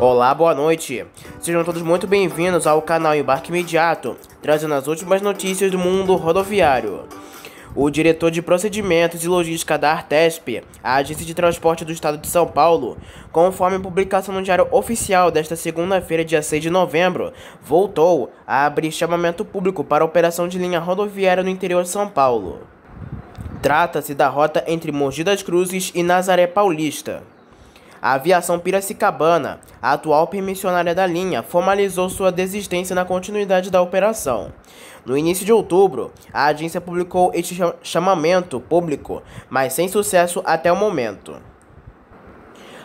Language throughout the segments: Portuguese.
Olá, boa noite. Sejam todos muito bem-vindos ao canal Embarque Imediato, trazendo as últimas notícias do mundo rodoviário. O diretor de Procedimentos e Logística da Artesp, a Agência de Transporte do Estado de São Paulo, conforme a publicação no Diário Oficial desta segunda-feira, dia 6 de novembro, voltou a abrir chamamento público para a operação de linha rodoviária no interior de São Paulo. Trata-se da rota entre Mogi das Cruzes e Nazaré Paulista. A Aviação Piracicabana, a atual permissionária da linha, formalizou sua desistência na continuidade da operação. No início de outubro, a agência publicou este chamamento público, mas sem sucesso até o momento.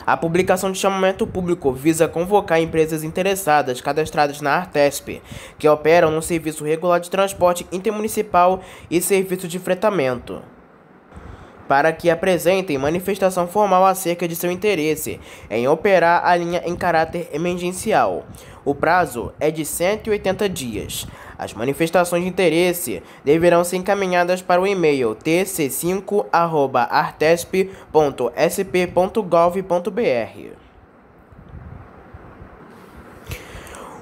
A publicação de chamamento público visa convocar empresas interessadas cadastradas na Artesp, que operam no Serviço Regular de Transporte Intermunicipal e Serviço de Fretamento, para que apresentem manifestação formal acerca de seu interesse em operar a linha em caráter emergencial. O prazo é de 180 dias. As manifestações de interesse deverão ser encaminhadas para o e-mail tc5@artesp.sp.gov.br.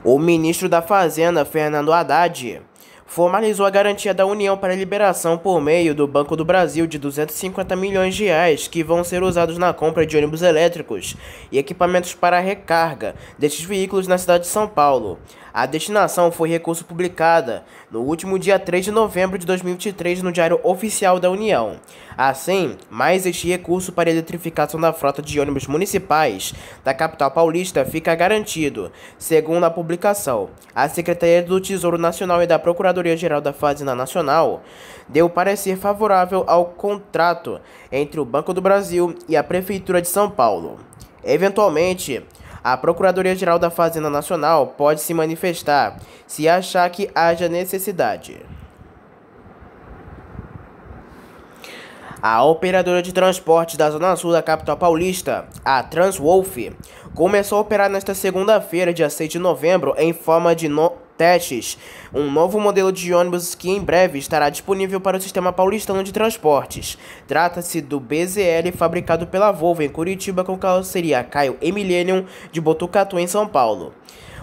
O ministro da Fazenda, Fernando Haddad, formalizou a garantia da União para a liberação por meio do Banco do Brasil de R$ 250 milhões que vão ser usados na compra de ônibus elétricos e equipamentos para recarga destes veículos na cidade de São Paulo. A destinação foi recurso publicada no último dia 3 de novembro de 2023 no Diário Oficial da União. Assim, mais este recurso para a eletrificação da frota de ônibus municipais da capital paulista fica garantido. Segundo a publicação, a Secretaria do Tesouro Nacional e da Procuradoria-Geral da Fazenda Nacional deu parecer favorável ao contrato entre o Banco do Brasil e a Prefeitura de São Paulo. Eventualmente, a Procuradoria-Geral da Fazenda Nacional pode se manifestar se achar que haja necessidade. A operadora de transporte da Zona Sul da capital paulista, a Transwolf, começou a operar nesta segunda-feira, dia 6 de novembro, em forma de testes, um novo modelo de ônibus que em breve estará disponível para o sistema paulistano de transportes. Trata-se do BZL, fabricado pela Volvo em Curitiba com carroceria Caio e Millennium de Botucatu, em São Paulo.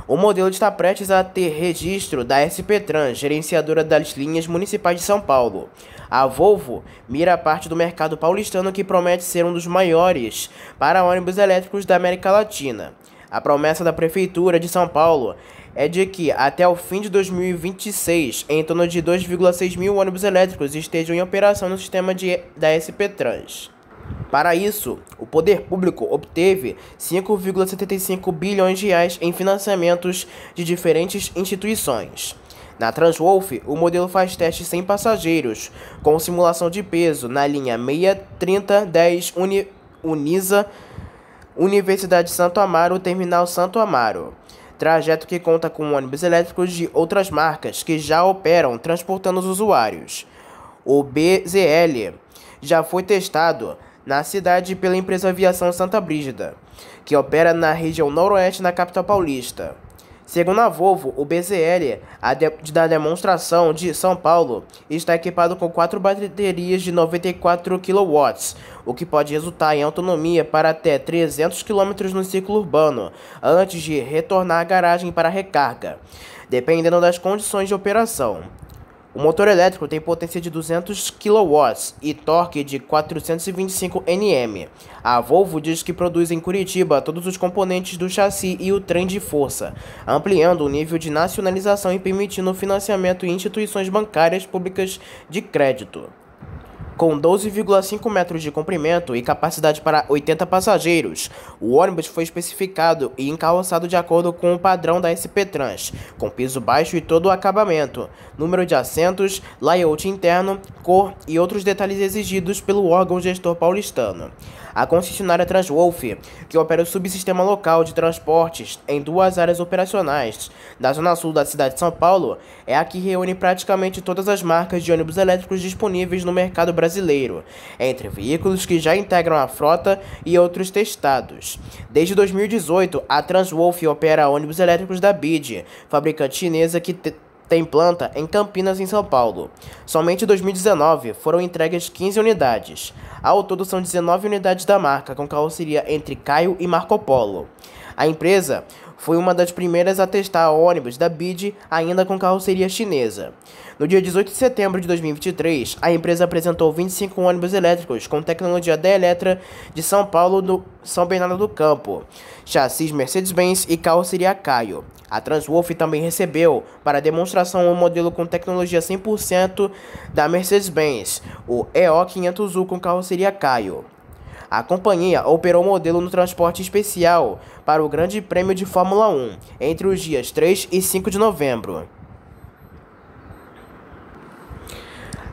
O modelo está prestes a ter registro da SP Trans, gerenciadora das linhas municipais de São Paulo. A Volvo mira a parte do mercado paulistano que promete ser um dos maiores para ônibus elétricos da América Latina. A promessa da Prefeitura de São Paulo é de que, até o fim de 2026, em torno de 2,6 mil ônibus elétricos estejam em operação no sistema da SP Trans. Para isso, o poder público obteve 5,75 bilhões em financiamentos de diferentes instituições. Na Transwolf, o modelo faz testes sem passageiros, com simulação de peso na linha 63010 Unisa, Universidade Santo Amaro, Terminal Santo Amaro. Trajeto que conta com ônibus elétricos de outras marcas que já operam transportando os usuários. O BZL já foi testado na cidade pela empresa Aviação Santa Brígida, que opera na região noroeste na capital paulista. Segundo a Volvo, o BZL da demonstração de São Paulo está equipado com 4 baterias de 94 kW, o que pode resultar em autonomia para até 300 km no ciclo urbano, antes de retornar à garagem para recarga, dependendo das condições de operação. O motor elétrico tem potência de 200 kW e torque de 425 Nm. A Volvo diz que produz em Curitiba todos os componentes do chassi e o trem de força, ampliando o nível de nacionalização e permitindo o financiamento em instituições bancárias públicas de crédito. Com 12,5 metros de comprimento e capacidade para 80 passageiros, o ônibus foi especificado e encarroçado de acordo com o padrão da SP Trans, com piso baixo e todo o acabamento, número de assentos, layout interno, cor e outros detalhes exigidos pelo órgão gestor paulistano. A concessionária Transwolf, que opera o subsistema local de transportes em 2 áreas operacionais da Zona Sul da cidade de São Paulo, é a que reúne praticamente todas as marcas de ônibus elétricos disponíveis no mercado brasileiro, entre veículos que já integram a frota e outros testados. Desde 2018, a Transwolf opera ônibus elétricos da BID, fabricante chinesa que tem planta em Campinas, em São Paulo. Somente em 2019 foram entregues 15 unidades. Ao todo são 19 unidades da marca, com carroceria entre Caio e Marco Polo. A empresa foi uma das primeiras a testar ônibus da BYD ainda com carroceria chinesa. No dia 18 de setembro de 2023, a empresa apresentou 25 ônibus elétricos com tecnologia da Eletra de São Paulo do São Bernardo do Campo, chassis Mercedes-Benz e carroceria Caio. A Transwolf também recebeu para demonstração um modelo com tecnologia 100% da Mercedes-Benz, o EO500U com carroceria Caio. A companhia operou o modelo no transporte especial para o Grande Prêmio de Fórmula 1 entre os dias 3 e 5 de novembro.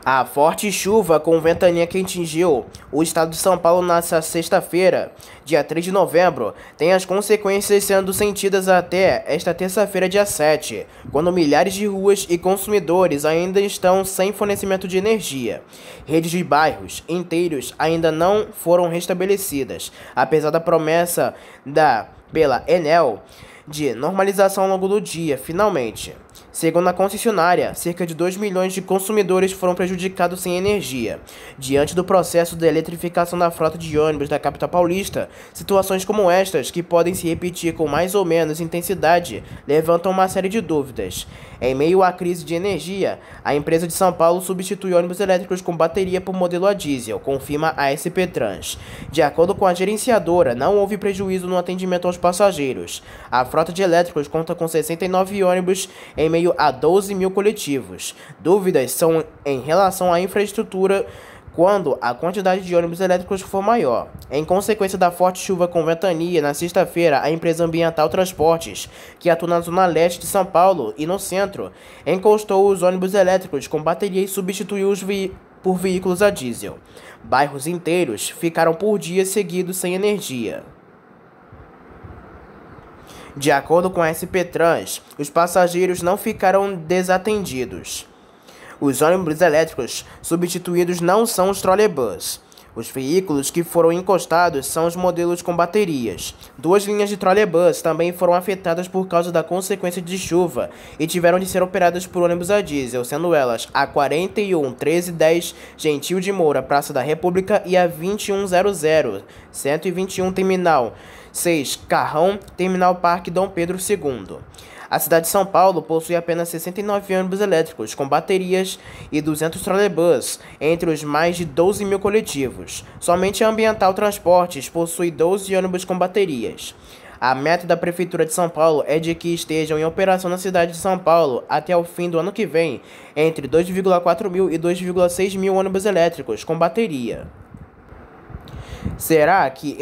A forte chuva com ventania que atingiu o estado de São Paulo nesta sexta-feira, dia 3 de novembro, tem as consequências sendo sentidas até esta terça-feira, dia 7, quando milhares de ruas e consumidores ainda estão sem fornecimento de energia. Redes de bairros inteiros ainda não foram restabelecidas, apesar da promessa pela Enel de normalização ao longo do dia, finalmente. Segundo a concessionária, cerca de 2 milhões de consumidores foram prejudicados sem energia. Diante do processo de eletrificação da frota de ônibus da capital paulista, situações como estas, que podem se repetir com mais ou menos intensidade, levantam uma série de dúvidas. Em meio à crise de energia, a empresa de São Paulo substitui ônibus elétricos com bateria por modelo a diesel, confirma a SP Trans. De acordo com a gerenciadora, não houve prejuízo no atendimento aos passageiros. A frota de elétricos conta com 69 ônibus em meio a 12 mil coletivos. Dúvidas são em relação à infraestrutura quando a quantidade de ônibus elétricos for maior. Em consequência da forte chuva com ventania, na sexta-feira, a empresa Ambiental Transportes, que atua na zona leste de São Paulo e no centro, encostou os ônibus elétricos com bateria e substituiu-os por veículos a diesel. Bairros inteiros ficaram por dias seguidos sem energia. De acordo com a SP Trans, os passageiros não ficaram desatendidos. Os ônibus elétricos substituídos não são os trolebus. Os veículos que foram encostados são os modelos com baterias. 2 linhas de trolebus também foram afetadas por causa da consequência de chuva e tiveram de ser operadas por ônibus a diesel, sendo elas a 41 1310 Gentil de Moura, Praça da República, e a 2100 121 Terminal 6 Carrão, Terminal Parque Dom Pedro II. A cidade de São Paulo possui apenas 69 ônibus elétricos com baterias e 200 trolebus, entre os mais de 12 mil coletivos. Somente a Ambiental Transportes possui 12 ônibus com baterias. A meta da Prefeitura de São Paulo é de que estejam em operação na cidade de São Paulo até o fim do ano que vem, entre 2,4 mil e 2,6 mil ônibus elétricos com bateria. Será que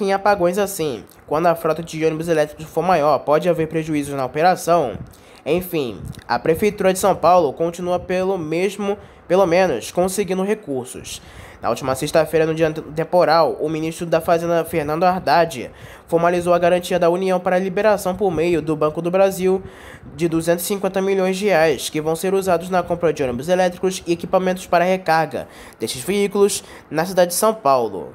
em apagões assim, quando a frota de ônibus elétricos for maior, pode haver prejuízos na operação? Enfim, a Prefeitura de São Paulo continua pelo menos conseguindo recursos. Na última sexta-feira, no dia temporal, o ministro da Fazenda, Fernando Haddad, formalizou a garantia da União para a liberação por meio do Banco do Brasil de 250 milhões de reais, que vão ser usados na compra de ônibus elétricos e equipamentos para recarga destes veículos na cidade de São Paulo.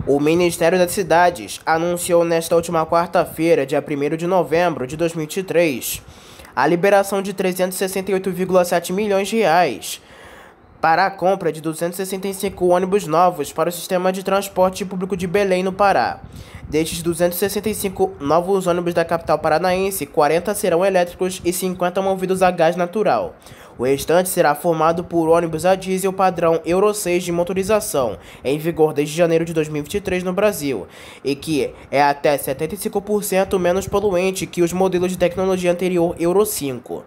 O Ministério das Cidades anunciou nesta última quarta-feira, dia 1º de novembro de 2023, a liberação de 368,7 milhões de reais para a compra de 265 ônibus novos para o sistema de transporte público de Belém, no Pará. Destes 265 novos ônibus da capital paranaense, 40 serão elétricos e 50 movidos a gás natural. O restante será formado por ônibus a diesel padrão Euro 6 de motorização, em vigor desde janeiro de 2023 no Brasil, e que é até 75% menos poluente que os modelos de tecnologia anterior Euro 5.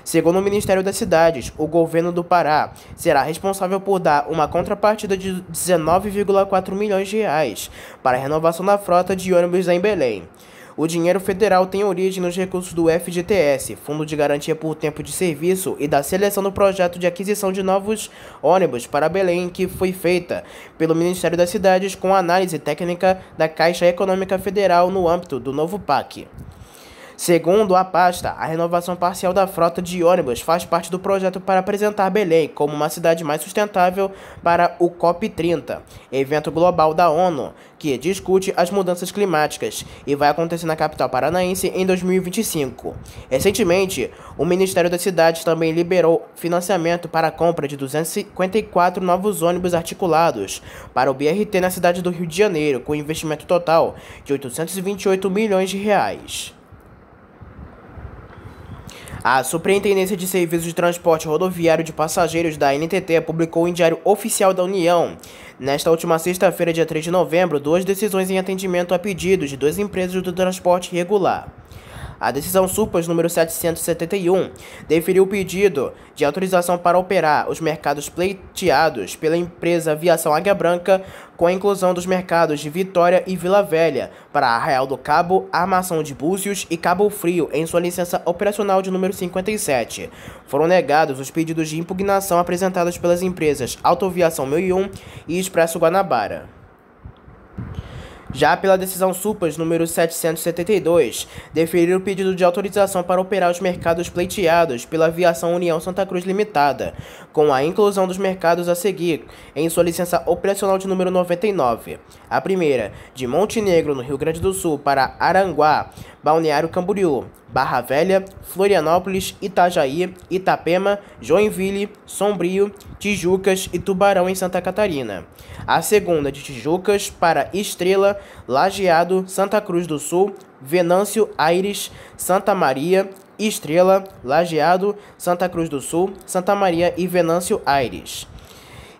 Segundo o Ministério das Cidades, o governo do Pará será responsável por dar uma contrapartida de 19,4 milhões de reais para a renovação da frota de ônibus em Belém. O dinheiro federal tem origem nos recursos do FGTS, Fundo de Garantia por Tempo de Serviço, e da seleção do projeto de aquisição de novos ônibus para Belém, que foi feita pelo Ministério das Cidades com análise técnica da Caixa Econômica Federal no âmbito do novo PAC. Segundo a pasta, a renovação parcial da frota de ônibus faz parte do projeto para apresentar Belém como uma cidade mais sustentável para o COP30, evento global da ONU, que discute as mudanças climáticas e vai acontecer na capital paranaense em 2025. Recentemente, o Ministério das Cidades também liberou financiamento para a compra de 254 novos ônibus articulados para o BRT na cidade do Rio de Janeiro, com investimento total de 828 milhões de reais. A Superintendência de Serviços de Transporte Rodoviário de Passageiros da ANTT publicou em Diário Oficial da União, nesta última sexta-feira, dia 3 de novembro, duas decisões em atendimento a pedidos de duas empresas do transporte regular. A decisão SUPAS número 771 deferiu o pedido de autorização para operar os mercados pleiteados pela empresa Aviação Águia Branca, com a inclusão dos mercados de Vitória e Vila Velha para Arraial do Cabo, Armação de Búzios e Cabo Frio em sua licença operacional de número 57. Foram negados os pedidos de impugnação apresentados pelas empresas Autoviação 1001 e Expresso Guanabara. Já pela decisão SUPAS número 772, deferiu o pedido de autorização para operar os mercados pleiteados pela Aviação União Santa Cruz Limitada, com a inclusão dos mercados a seguir em sua licença operacional de número 99. A primeira, de Montenegro, no Rio Grande do Sul, para Aranguá, Balneário Camboriú, Barra Velha, Florianópolis, Itajaí, Itapema, Joinville, Sombrio, Tijucas e Tubarão em Santa Catarina. A segunda, de Tijucas para Estrela, Lajeado, Santa Cruz do Sul, Venâncio Aires, Santa Maria, Estrela, Lajeado, Santa Cruz do Sul, Santa Maria e Venâncio Aires.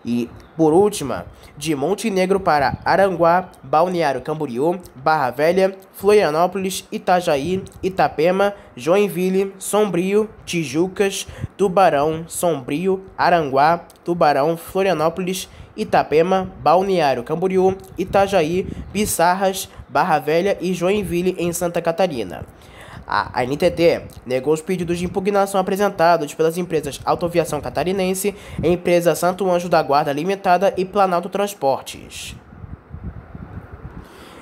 E, por última, de Montenegro para Aranguá, Balneário Camboriú, Barra Velha, Florianópolis, Itajaí, Itapema, Joinville, Sombrio, Tijucas, Tubarão, Sombrio, Aranguá, Tubarão, Florianópolis, Itapema, Balneário Camboriú, Itajaí, Pissarras, Barra Velha e Joinville em Santa Catarina. A ANTT negou os pedidos de impugnação apresentados pelas empresas Autoviação Catarinense, Empresa Santo Anjo da Guarda Limitada e Planalto Transportes.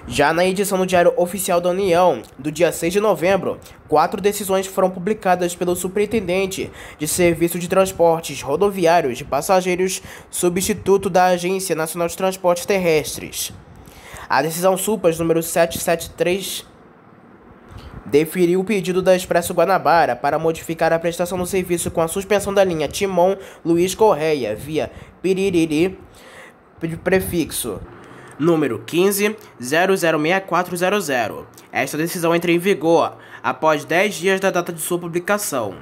Já na edição do Diário Oficial da União, do dia 6 de novembro, 4 decisões foram publicadas pelo Superintendente de Serviço de Transportes Rodoviários de Passageiros, substituto da Agência Nacional de Transportes Terrestres. A decisão SUPAS número 773 deferiu o pedido da Expresso Guanabara para modificar a prestação do serviço com a suspensão da linha Timon Luiz Correia, via Piriri, prefixo número 15.006400. Esta decisão entra em vigor após 10 dias da data de sua publicação.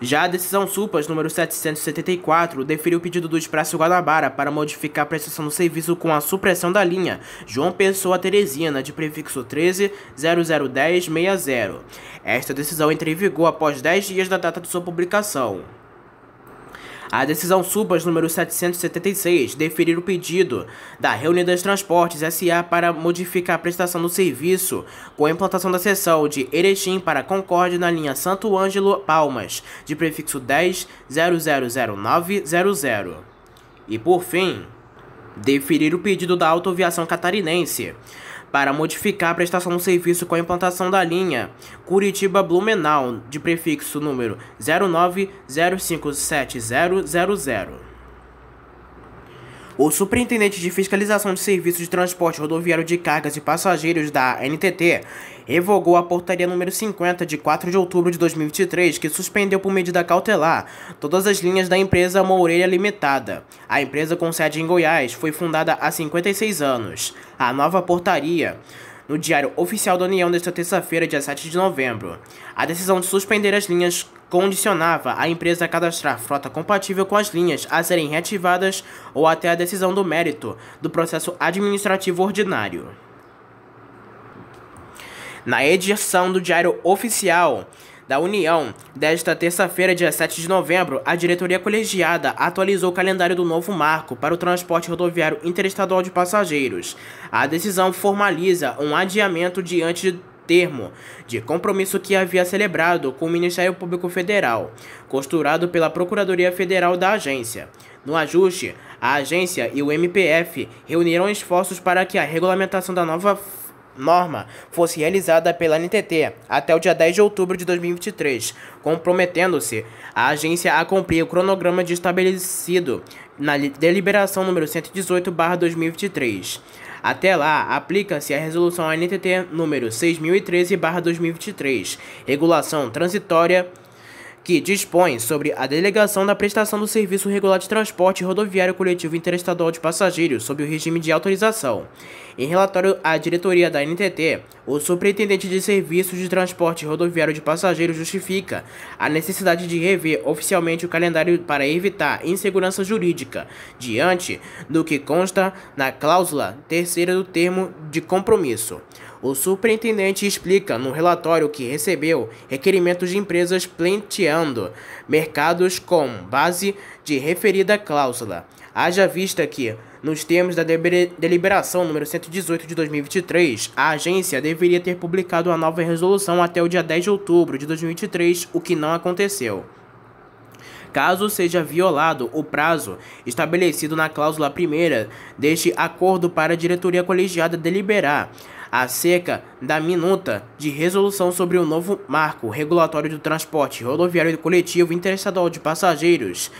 Já a decisão SUPAS número 774 deferiu o pedido do Expresso Guanabara para modificar a prestação do serviço com a supressão da linha João Pessoa Teresina, de prefixo 13.001060. Esta decisão entra em vigor após 10 dias da data de sua publicação. A decisão SUPAS número 776 deferiu o pedido da Reunidas Transportes S.A. para modificar a prestação do serviço com a implantação da seção de Erechim para Concórdia na linha Santo Ângelo Palmas, de prefixo 10.000900. E por fim, deferir o pedido da Autoviação Catarinense para modificar a prestação do serviço com a implantação da linha Curitiba-Blumenau, de prefixo número 09057000. O Superintendente de Fiscalização de Serviços de Transporte Rodoviário de Cargas e Passageiros da ANTT revogou a portaria número 50 de 4 de outubro de 2023, que suspendeu por medida cautelar todas as linhas da empresa Moreira Limitada. A empresa, com sede em Goiás, foi fundada há 56 anos. A nova portaria, no Diário Oficial da União desta terça-feira, dia 7 de novembro. A decisão de suspender as linhas condicionava a empresa a cadastrar frota compatível com as linhas a serem reativadas ou até a decisão do mérito do processo administrativo ordinário. Na edição do Diário Oficial da União desta terça-feira, dia 7 de novembro, a diretoria colegiada atualizou o calendário do novo marco para o transporte rodoviário interestadual de passageiros. A decisão formaliza um adiamento diante do termo de compromisso que havia celebrado com o Ministério Público Federal, costurado pela Procuradoria Federal da agência. No ajuste, a agência e o MPF reuniram esforços para que a regulamentação da nova norma fosse realizada pela NTT até o dia 10 de outubro de 2023, comprometendo-se a agência a cumprir o cronograma estabelecido na deliberação número 118/2023. Até lá, aplica-se a resolução NTT número 6013/2023, regulação transitória que dispõe sobre a delegação da prestação do serviço regular de transporte rodoviário coletivo interestadual de passageiros sob o regime de autorização. Em relatório à diretoria da NTT, o superintendente de serviços de transporte rodoviário de passageiros justifica a necessidade de rever oficialmente o calendário para evitar insegurança jurídica, diante do que consta na cláusula terceira do termo de compromisso. O superintendente explica no relatório que recebeu requerimentos de empresas pleiteando mercados com base de referida cláusula. Haja vista que, nos termos da deliberação número 118 de 2023, a agência deveria ter publicado a nova resolução até o dia 10 de outubro de 2023, o que não aconteceu. Caso seja violado o prazo estabelecido na cláusula primeira deste acordo para a diretoria colegiada deliberar acerca da minuta de resolução sobre o novo marco regulatório do transporte rodoviário coletivo interestadual de passageiros,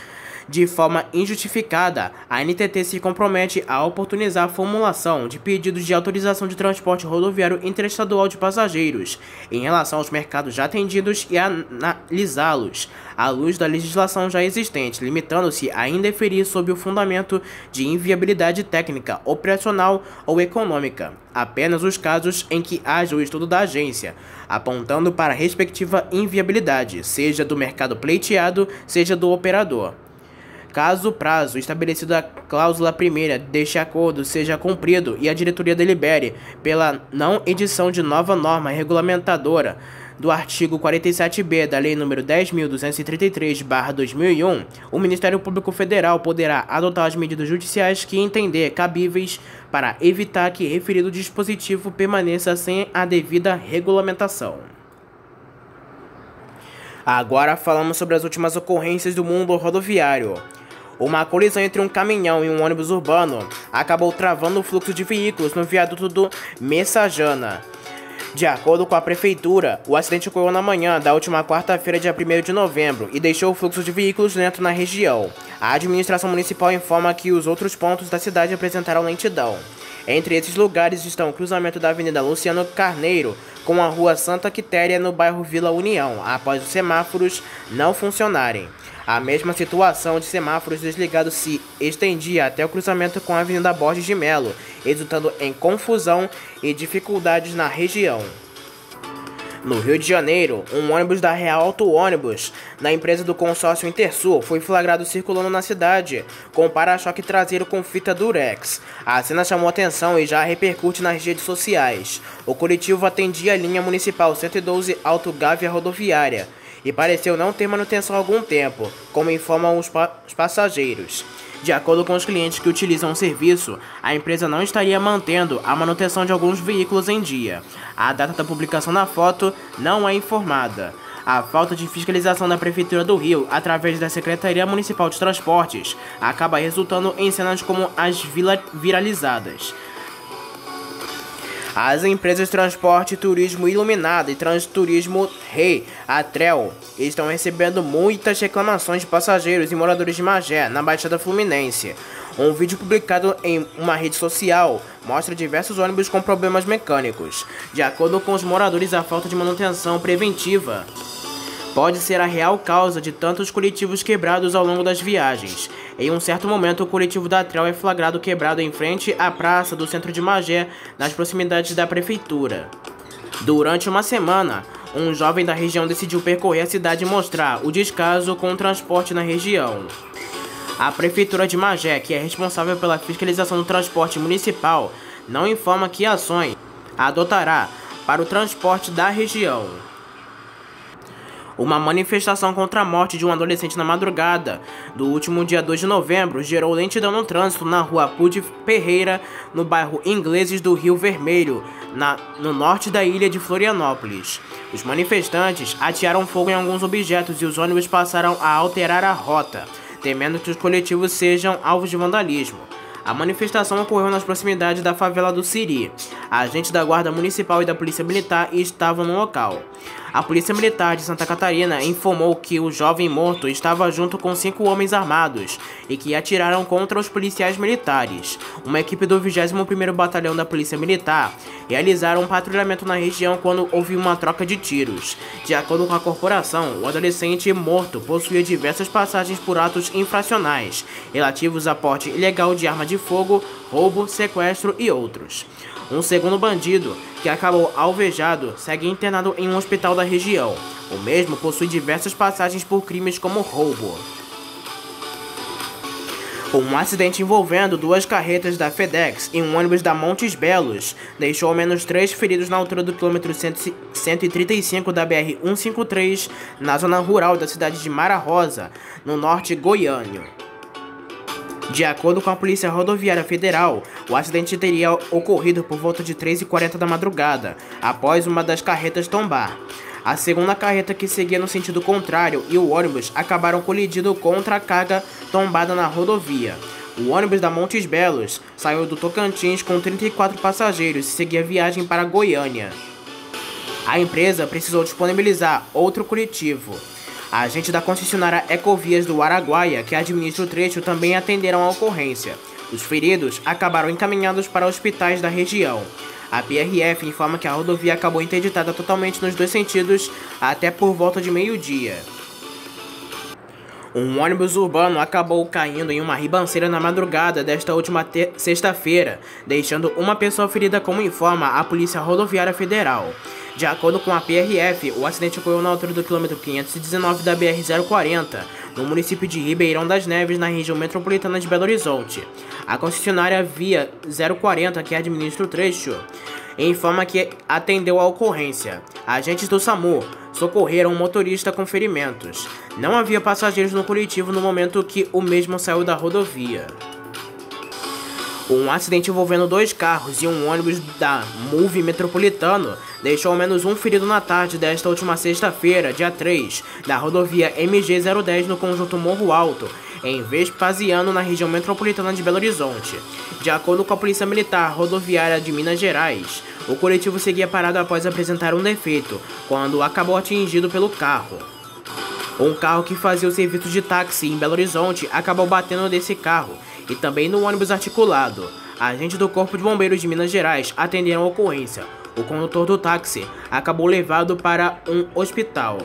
de forma injustificada, a NTT se compromete a oportunizar a formulação de pedidos de autorização de transporte rodoviário interestadual de passageiros em relação aos mercados já atendidos e analisá-los à luz da legislação já existente, limitando-se a indeferir sob o fundamento de inviabilidade técnica, operacional ou econômica, apenas os casos em que haja o estudo da agência, apontando para a respectiva inviabilidade, seja do mercado pleiteado, seja do operador. Caso o prazo estabelecido na cláusula primeira deste acordo seja cumprido e a diretoria delibere pela não edição de nova norma regulamentadora do artigo 47b da Lei nº 10.233/2001, o Ministério Público Federal poderá adotar as medidas judiciais que entender cabíveis para evitar que referido dispositivo permaneça sem a devida regulamentação. Agora falamos sobre as últimas ocorrências do mundo rodoviário. Uma colisão entre um caminhão e um ônibus urbano acabou travando o fluxo de veículos no viaduto do Messejana. De acordo com a prefeitura, o acidente ocorreu na manhã da última quarta-feira, dia 1º de novembro, e deixou o fluxo de veículos lento na região. A administração municipal informa que os outros pontos da cidade apresentaram lentidão. Entre esses lugares estão o cruzamento da Avenida Luciano Carneiro com a Rua Santa Quitéria no bairro Vila União, após os semáforos não funcionarem. A mesma situação de semáforos desligados se estendia até o cruzamento com a Avenida Borges de Melo, resultando em confusão e dificuldades na região. No Rio de Janeiro, um ônibus da Real Auto Ônibus, da empresa do consórcio Intersul, foi flagrado circulando na cidade, com para-choque traseiro com fita durex. A cena chamou atenção e já repercute nas redes sociais. O coletivo atendia a linha municipal 112 Alto Gávea Rodoviária e pareceu não ter manutenção há algum tempo, como informam os passageiros. De acordo com os clientes que utilizam o serviço, a empresa não estaria mantendo a manutenção de alguns veículos em dia. A data da publicação da foto não é informada. A falta de fiscalização da Prefeitura do Rio, através da Secretaria Municipal de Transportes, acaba resultando em cenas como as viralizadas. As empresas Transporte Turismo Iluminada e Transturismo Rei, Atrel, estão recebendo muitas reclamações de passageiros e moradores de Magé, na Baixada Fluminense. Um vídeo publicado em uma rede social mostra diversos ônibus com problemas mecânicos. De acordo com os moradores, a falta de manutenção preventiva pode ser a real causa de tantos coletivos quebrados ao longo das viagens. Em um certo momento, o coletivo da Atrel é flagrado quebrado em frente à praça do centro de Magé, nas proximidades da prefeitura. Durante uma semana, um jovem da região decidiu percorrer a cidade e mostrar o descaso com o transporte na região. A prefeitura de Magé, que é responsável pela fiscalização do transporte municipal, não informa que ações adotará para o transporte da região. Uma manifestação contra a morte de um adolescente na madrugada do último dia 2 de novembro gerou lentidão no trânsito na rua Pude Ferreira, no bairro Ingleses do Rio Vermelho, no norte da ilha de Florianópolis. Os manifestantes atearam fogo em alguns objetos e os ônibus passaram a alterar a rota, temendo que os coletivos sejam alvos de vandalismo. A manifestação ocorreu nas proximidades da favela do Siri. Agentes da Guarda Municipal e da Polícia Militar estavam no local. A Polícia Militar de Santa Catarina informou que o jovem morto estava junto com 5 homens armados e que atiraram contra os policiais militares. Uma equipe do 21º Batalhão da Polícia Militar realizaram um patrulhamento na região quando houve uma troca de tiros. De acordo com a corporação, o adolescente morto possuía diversas passagens por atos infracionais relativos a porte ilegal de arma de fogo, roubo, sequestro e outros. Um segundo bandido, que acabou alvejado, segue internado em um hospital da região. O mesmo possui diversas passagens por crimes como roubo. Um acidente envolvendo 2 carretas da FedEx e um ônibus da Montes Belos deixou ao menos 3 feridos na altura do quilômetro 135 da BR-153, na zona rural da cidade de Mara Rosa, no norte goiano. De acordo com a Polícia Rodoviária Federal, o acidente teria ocorrido por volta de 3h40 da madrugada, após uma das carretas tombar. A segunda carreta, que seguia no sentido contrário, e o ônibus acabaram colidindo contra a carga tombada na rodovia. O ônibus da Montes Belos saiu do Tocantins com 34 passageiros e seguia viagem para Goiânia. A empresa precisou disponibilizar outro coletivo. Agentes da concessionária Ecovias do Araguaia, que administra o trecho, também atenderam a ocorrência. Os feridos acabaram encaminhados para hospitais da região. A PRF informa que a rodovia acabou interditada totalmente nos 2 sentidos até por volta de meio-dia. Um ônibus urbano acabou caindo em uma ribanceira na madrugada desta última sexta-feira, deixando uma pessoa ferida, como informa a Polícia Rodoviária Federal. De acordo com a PRF, o acidente ocorreu na altura do quilômetro 519 da BR-040, no município de Ribeirão das Neves, na região metropolitana de Belo Horizonte. A concessionária Via 040, que administra o trecho, informa que atendeu a ocorrência. Agentes do SAMU socorreram um motorista com ferimentos. Não havia passageiros no coletivo no momento que o mesmo saiu da rodovia. Um acidente envolvendo 2 carros e um ônibus da MUV Metropolitano deixou ao menos um ferido na tarde desta última sexta-feira, dia 3, da rodovia MG-010 no conjunto Morro Alto, em Vespasiano, na região metropolitana de Belo Horizonte. De acordo com a Polícia Militar Rodoviária de Minas Gerais, o coletivo seguia parado após apresentar um defeito, quando acabou atingido pelo carro. Um carro que fazia o serviço de táxi em Belo Horizonte acabou batendo nesse carro e também no ônibus articulado. Agentes do Corpo de Bombeiros de Minas Gerais atenderam a ocorrência. O condutor do táxi acabou levado para um hospital.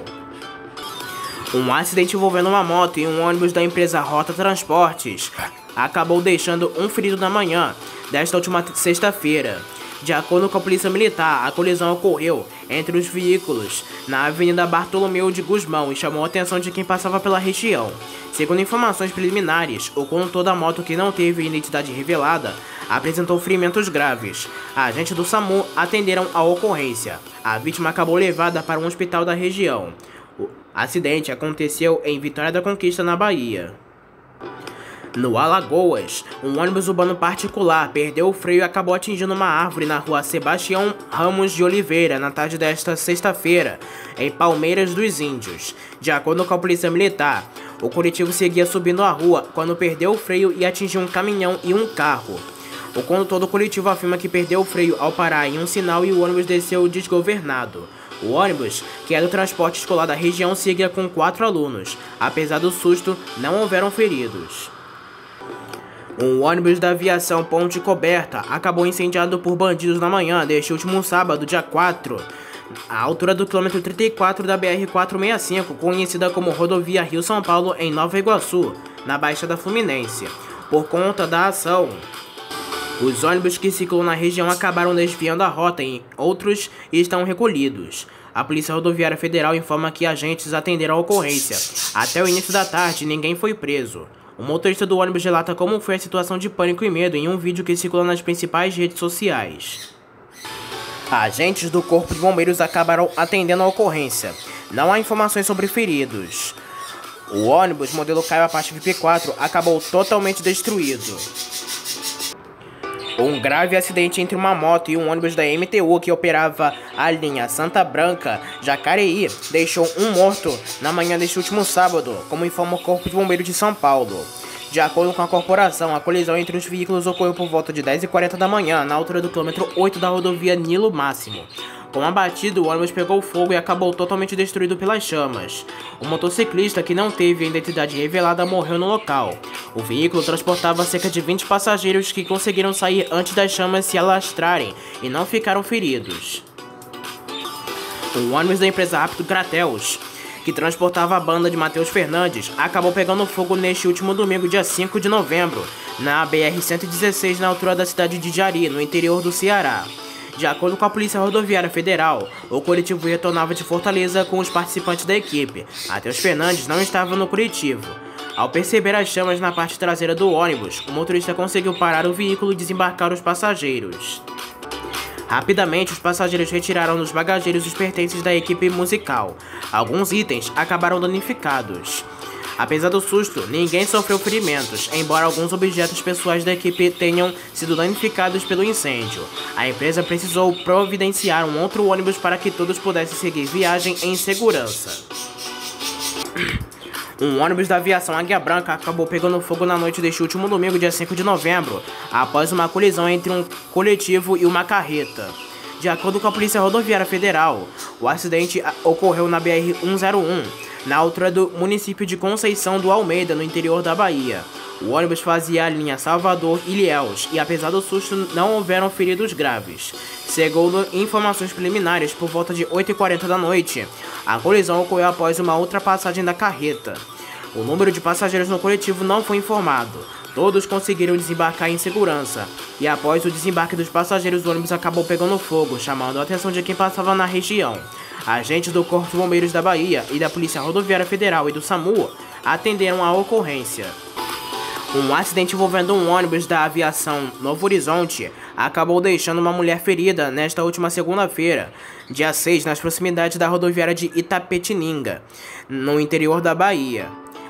Um acidente envolvendo uma moto e um ônibus da empresa Rota Transportes acabou deixando um ferido na manhã desta última sexta-feira. De acordo com a Polícia Militar, a colisão ocorreu entre os veículos na Avenida Bartolomeu de Gusmão e chamou a atenção de quem passava pela região. Segundo informações preliminares, o condutor da moto, que não teve identidade revelada, apresentou ferimentos graves. Agentes do SAMU atenderam a ocorrência. A vítima acabou levada para um hospital da região. O acidente aconteceu em Vitória da Conquista, na Bahia. No Alagoas, um ônibus urbano particular perdeu o freio e acabou atingindo uma árvore na rua Sebastião Ramos de Oliveira na tarde desta sexta-feira, em Palmeiras dos Índios. De acordo com a Polícia Militar, o coletivo seguia subindo a rua quando perdeu o freio e atingiu um caminhão e um carro. O condutor do coletivo afirma que perdeu o freio ao parar em um sinal e o ônibus desceu desgovernado. O ônibus, que é do transporte escolar da região, seguia com 4 alunos. Apesar do susto, não houveram feridos. Um ônibus da aviação Ponte Coberta acabou incendiado por bandidos na manhã deste último sábado, dia 4, à altura do quilômetro 34 da BR-465, conhecida como Rodovia Rio-São Paulo, em Nova Iguaçu, na Baixada Fluminense. Por conta da ação, os ônibus que circulam na região acabaram desviando a rota e outros estão recolhidos. A Polícia Rodoviária Federal informa que agentes atenderam a ocorrência. Até o início da tarde, ninguém foi preso. O motorista do ônibus relata como foi a situação de pânico e medo em um vídeo que circula nas principais redes sociais. Agentes do Corpo de Bombeiros acabaram atendendo a ocorrência. Não há informações sobre feridos. O ônibus modelo Caio Apache VIP4 acabou totalmente destruído. Um grave acidente entre uma moto e um ônibus da MTU que operava a linha Santa Branca-Jacareí deixou um morto na manhã deste último sábado, como informa o Corpo de Bombeiros de São Paulo. De acordo com a corporação, a colisão entre os veículos ocorreu por volta de 10h40 da manhã, na altura do quilômetro 8 da rodovia Nilo Máximo. Com abatido, o ônibus pegou fogo e acabou totalmente destruído pelas chamas. O motociclista, que não teve a identidade revelada, morreu no local. O veículo transportava cerca de 20 passageiros que conseguiram sair antes das chamas se alastrarem e não ficaram feridos. Um ônibus da empresa Rápido Crateus, que transportava a banda de Matheus Fernandes, acabou pegando fogo neste último domingo, dia 5 de novembro, na BR-116, na altura da cidade de Jari, no interior do Ceará. De acordo com a Polícia Rodoviária Federal, o coletivo retornava de Fortaleza com os participantes da equipe. Matheus Fernandes não estava no coletivo. Ao perceber as chamas na parte traseira do ônibus, o motorista conseguiu parar o veículo e desembarcar os passageiros. Rapidamente, os passageiros retiraram dos bagageiros os pertences da equipe musical. Alguns itens acabaram danificados. Apesar do susto, ninguém sofreu ferimentos, embora alguns objetos pessoais da equipe tenham sido danificados pelo incêndio. A empresa precisou providenciar um outro ônibus para que todos pudessem seguir viagem em segurança. Um ônibus da aviação Águia Branca acabou pegando fogo na noite deste último domingo, dia 5 de novembro, após uma colisão entre um coletivo e uma carreta. De acordo com a Polícia Rodoviária Federal, o acidente ocorreu na BR-101, na altura do município de Conceição do Almeida, no interior da Bahia. O ônibus fazia a linha Salvador-Ilhéus e, apesar do susto, não houveram feridos graves. Segundo informações preliminares, por volta de 8h40 da noite, a colisão ocorreu após uma ultrapassagem da carreta. O número de passageiros no coletivo não foi informado. Todos conseguiram desembarcar em segurança, e após o desembarque dos passageiros, o ônibus acabou pegando fogo, chamando a atenção de quem passava na região. Agentes do Corpo de Bombeiros da Bahia e da Polícia Rodoviária Federal e do SAMU atenderam a ocorrência. Um acidente envolvendo um ônibus da aviação Novo Horizonte acabou deixando uma mulher ferida nesta última segunda-feira, dia 6, nas proximidades da rodoviária de Itapetininga, no interior da Bahia.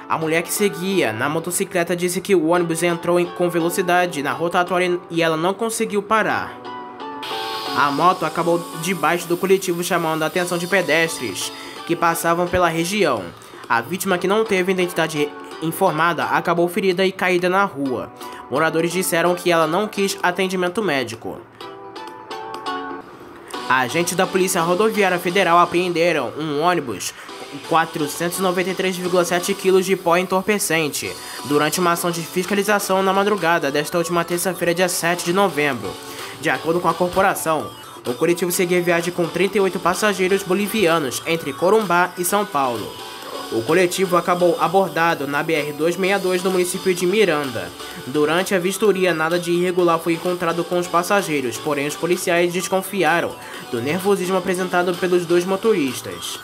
A mulher que seguia na motocicleta disse que o ônibus entrou com velocidade na rotatória e ela não conseguiu parar. A moto acabou debaixo do coletivo, chamando a atenção de pedestres que passavam pela região. A vítima, que não teve identidade informada, acabou ferida e caída na rua. Moradores disseram que ela não quis atendimento médico. Agentes da Polícia Rodoviária Federal apreenderam um ônibus com 493,7 kg de pó entorpecente durante uma ação de fiscalização na madrugada desta última terça-feira, dia 7 de novembro. De acordo com a corporação, o coletivo seguia viagem com 38 passageiros bolivianos entre Corumbá e São Paulo. O coletivo acabou abordado na BR-262 no município de Miranda. Durante a vistoria, nada de irregular foi encontrado com os passageiros, porém os policiais desconfiaram do nervosismo apresentado pelos dois motoristas.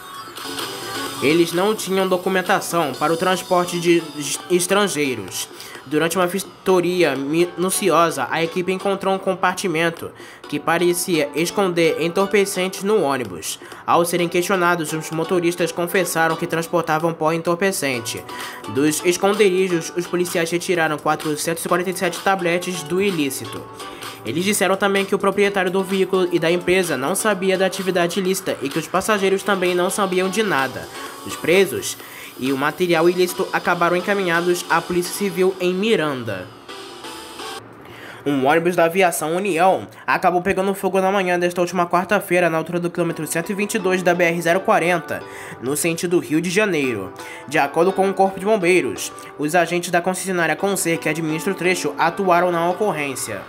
Eles não tinham documentação para o transporte de estrangeiros. Durante uma vistoria minuciosa, a equipe encontrou um compartimento que parecia esconder entorpecentes no ônibus. Ao serem questionados, os motoristas confessaram que transportavam pó entorpecente. Dos esconderijos, os policiais retiraram 447 tabletes do ilícito. Eles disseram também que o proprietário do veículo e da empresa não sabia da atividade ilícita e que os passageiros também não sabiam de nada. Os presos e o material ilícito acabaram encaminhados à Polícia Civil em Miranda. Um ônibus da aviação União acabou pegando fogo na manhã desta última quarta-feira, na altura do quilômetro 122 da BR-040, no sentido Rio de Janeiro. De acordo com o Corpo de Bombeiros, os agentes da concessionária Concer, que administra o trecho, atuaram na ocorrência.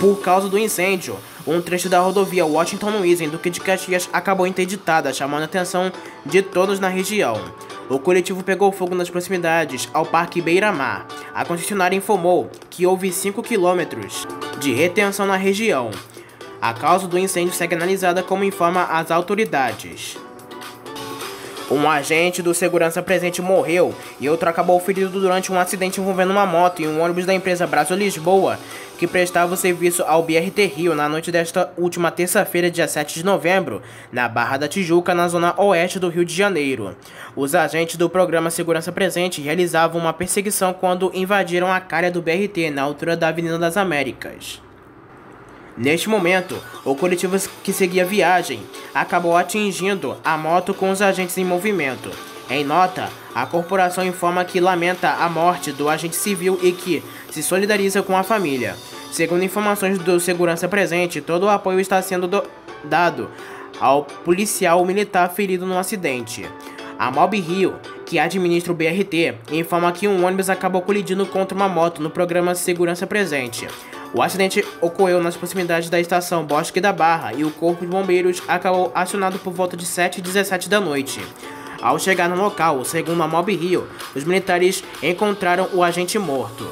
Por causa do incêndio, um trecho da rodovia Washington Luiz, em Duque de Caxias, acabou interditada, chamando a atenção de todos na região. O coletivo pegou fogo nas proximidades ao Parque Beira-Mar. A concessionária informou que houve 5 quilômetros de retenção na região. A causa do incêndio segue analisada, como informa as autoridades. Um agente do segurança presente morreu e outro acabou ferido durante um acidente envolvendo uma moto e um ônibus da empresa Brasil Lisboa, que prestava o serviço ao BRT Rio na noite desta última terça-feira, dia 7 de novembro, na Barra da Tijuca, na zona oeste do Rio de Janeiro. Os agentes do programa Segurança Presente realizavam uma perseguição quando invadiram a calha do BRT na altura da Avenida das Américas. Neste momento, o coletivo que seguia a viagem acabou atingindo a moto com os agentes em movimento. Em nota, a corporação informa que lamenta a morte do agente civil e que se solidariza com a família. Segundo informações do segurança presente, todo o apoio está sendo dado ao policial militar ferido no acidente. A Mob Rio, que administra o BRT, informa que um ônibus acabou colidindo contra uma moto no programa Segurança Presente. O acidente ocorreu nas proximidades da estação Bosque da Barra e o corpo de bombeiros acabou acionado por volta de 7h17 da noite. Ao chegar no local, segundo a Mob Rio, os militares encontraram o agente morto.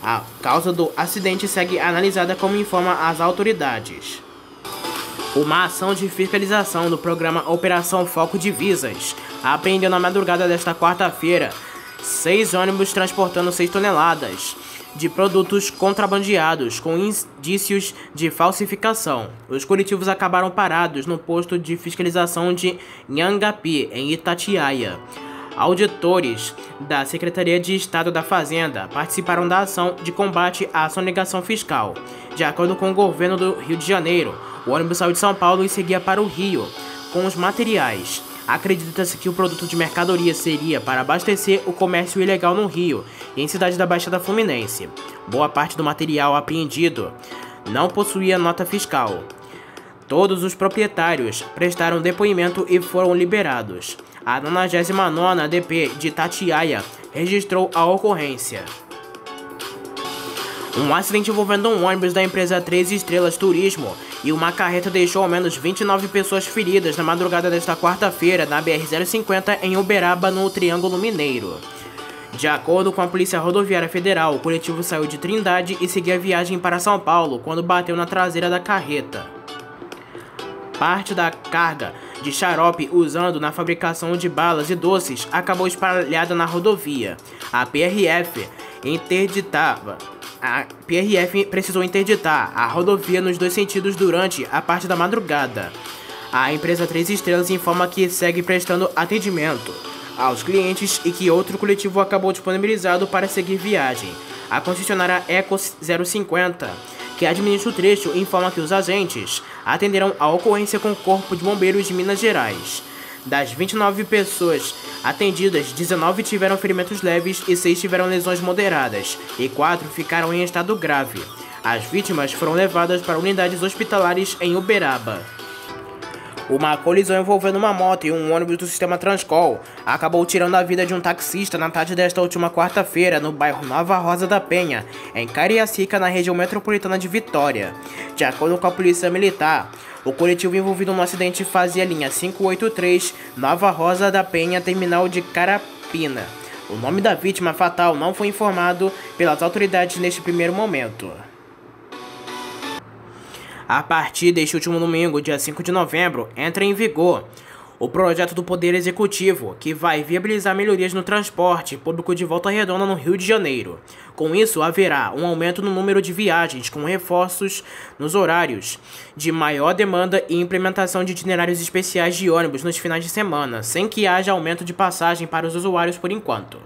A causa do acidente segue analisada, como informa as autoridades. Uma ação de fiscalização do programa Operação Foco Divisas apreendeu na madrugada desta quarta-feira 6 ônibus transportando 6 toneladas de produtos contrabandeados com indícios de falsificação. Os coletivos acabaram parados no posto de fiscalização de Nhangapi, em Itatiaia. Auditores da Secretaria de Estado da Fazenda participaram da ação de combate à sonegação fiscal. De acordo com o governo do Rio de Janeiro, o ônibus saiu de São Paulo e seguia para o Rio com os materiais. Acredita-se que o produto de mercadoria seria para abastecer o comércio ilegal no Rio e em cidades da Baixada Fluminense. Boa parte do material apreendido não possuía nota fiscal. Todos os proprietários prestaram depoimento e foram liberados. A 99ª DP de Itatiaia registrou a ocorrência. Um acidente envolvendo um ônibus da empresa 3 Estrelas Turismo e uma carreta deixou ao menos 29 pessoas feridas na madrugada desta quarta-feira na BR-050 em Uberaba, no Triângulo Mineiro. De acordo com a Polícia Rodoviária Federal, o coletivo saiu de Trindade e seguia a viagem para São Paulo quando bateu na traseira da carreta. Parte da carga de xarope usando na fabricação de balas e doces acabou espalhada na rodovia. A PRF precisou interditar a rodovia nos 2 sentidos durante a parte da madrugada. A empresa 3 Estrelas informa que segue prestando atendimento aos clientes e que outro coletivo acabou disponibilizado para seguir viagem. A concessionária Eco 050, que administra o trecho, informa que os agentes atenderam a ocorrência com o Corpo de Bombeiros de Minas Gerais. Das 29 pessoas atendidas, 19 tiveram ferimentos leves e 6 tiveram lesões moderadas, e 4 ficaram em estado grave. As vítimas foram levadas para unidades hospitalares em Uberaba. Uma colisão envolvendo uma moto e um ônibus do sistema Transcol acabou tirando a vida de um taxista na tarde desta última quarta-feira no bairro Nova Rosa da Penha, em Cariacica, na região metropolitana de Vitória. De acordo com a Polícia Militar, o coletivo envolvido no acidente fazia a linha 583 Nova Rosa da Penha, terminal de Carapina. O nome da vítima fatal não foi informado pelas autoridades neste primeiro momento. A partir deste último domingo, dia 5 de novembro, entra em vigor o projeto do Poder Executivo, que vai viabilizar melhorias no transporte público de Volta Redonda, no Rio de Janeiro. Com isso, haverá um aumento no número de viagens, com reforços nos horários de maior demanda e implementação de itinerários especiais de ônibus nos finais de semana, sem que haja aumento de passagem para os usuários por enquanto.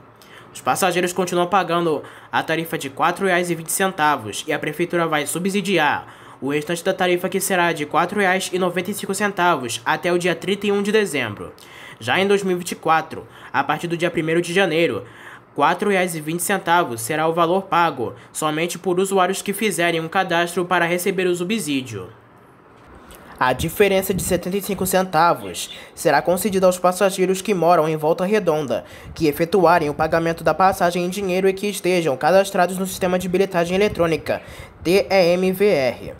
Os passageiros continuam pagando a tarifa de R$ 4,20 e a Prefeitura vai subsidiar o restante da tarifa, que será de R$ 4,95 até o dia 31 de dezembro. Já em 2024, a partir do dia 1º de janeiro, R$ 4,20 será o valor pago somente por usuários que fizerem um cadastro para receber o subsídio. A diferença de 75 centavos será concedida aos passageiros que moram em Volta Redonda, que efetuarem o pagamento da passagem em dinheiro e que estejam cadastrados no Sistema de Bilhetagem Eletrônica, TEMVR.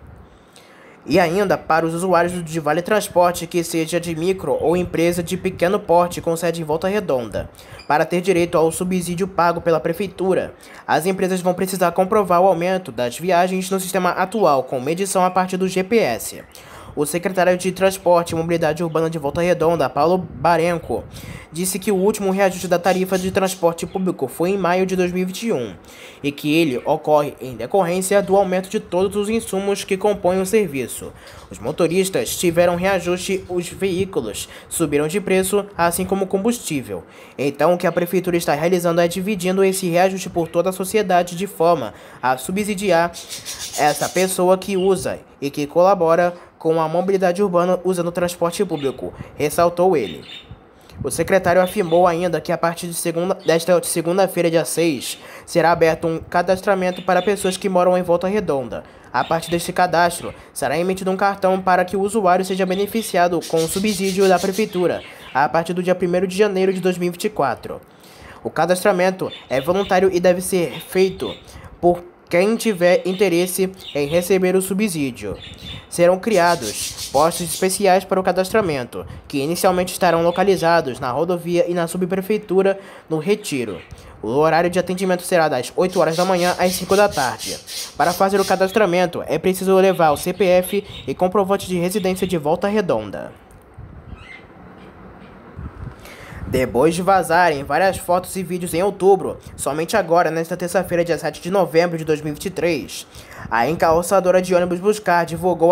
E ainda para os usuários de Vale Transporte, que seja de micro ou empresa de pequeno porte com sede em Volta Redonda. Para ter direito ao subsídio pago pela Prefeitura, as empresas vão precisar comprovar o aumento das viagens no sistema atual, com medição a partir do GPS. O secretário de Transporte e Mobilidade Urbana de Volta Redonda, Paulo Barenco, disse que o último reajuste da tarifa de transporte público foi em maio de 2021 e que ele ocorre em decorrência do aumento de todos os insumos que compõem o serviço. Os motoristas tiveram reajuste, os veículos subiram de preço, assim como o combustível. Então, o que a Prefeitura está realizando é dividindo esse reajuste por toda a sociedade de forma a subsidiar essa pessoa que usa e que colabora com a mobilidade urbana usando o transporte público, ressaltou ele. O secretário afirmou ainda que a partir desta segunda-feira, dia 6, será aberto um cadastramento para pessoas que moram em Volta Redonda. A partir deste cadastro, será emitido um cartão para que o usuário seja beneficiado com o subsídio da Prefeitura, a partir do dia 1º de janeiro de 2024. O cadastramento é voluntário e deve ser feito por quem tiver interesse em receber o subsídio. Serão criados postos especiais para o cadastramento, que inicialmente estarão localizados na rodovia e na subprefeitura no Retiro. O horário de atendimento será das 8 horas da manhã às 5 da tarde. Para fazer o cadastramento, é preciso levar o CPF e comprovante de residência de Volta Redonda. Depois de vazarem várias fotos e vídeos em outubro, somente agora, nesta terça-feira, dia 7 de novembro de 2023, a encalçadora de ônibus Buscar divulgou